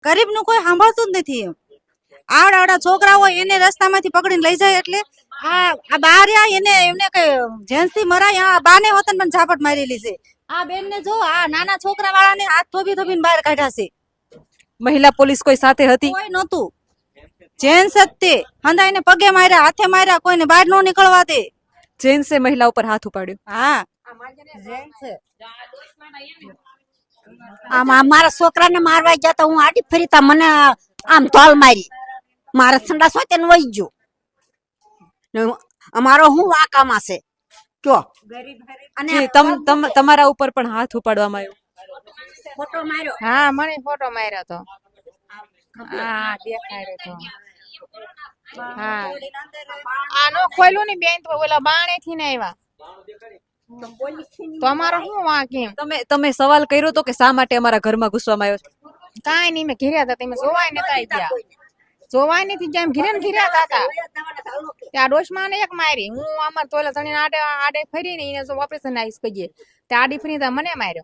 ગરીબ નું કોઈ સાંભળતું જ નથી એમ આવડા છોકરાઓ એને રસ્તામાંથી પકડીને લઈ જાય એટલે આ બાર્યા એને એમને કઈ જેન્ટ્સ થી મરાય આ બાને હોતન પણ ઝાપટ મારેલી છે આ બેન ને જો આ નાના છોકરા વાળાને હાથ થોભીને બહાર કાઢ્યા છે મહિલા પોલીસ કોઈ સાથે હતી? કોઈ નહોતું જેન્ટ્સ જ તે હંધાઈને પગે માર્યા હાથે માર્યા કોઈને બહાર ન નીકળવા દે જેન્ટ્સે મહિલા ઉપર હાથ ઉપાડ્યો. હા આમ મારા છોકરાને મારવા ગયા તો હું આડી ફરીતા મને આમ ધોલ મારી મારા સંડાસ હોય તેને વહી ગયો અમારો હું વાકામાં છે કયો અને જી, તમારા ઉપર પણ હાથ ઉપાડવામાં આવ્યો. ફોટો માર્યો. હા મને ફોટો માર્યો તો હા દેખાડ્યો તો હા આ નો ખોલ્યું ને બેન તો ઓલા બાણે થી ને આવ્યા તો અમારો શું વાંક એમ તમે સવાલ કર્યો તો કે શા માટે અમારા ઘરમાં ઘૂસવામાં આવ્યો છે? કાંઈ નહીં મેં ઘેર્યા હતા તમે જોવાય નતા ગયા જોવાય નથી ગયા એમ ઘીરે ને ઘીર્યા હતા ત્યાં ડોશમાં એક મારી હું અમાર તોલે તણી આડે ફરી ને એને જો ઓપરેશન આવીશ કહીએ ત્યાં આડી ફરી મને માર્યો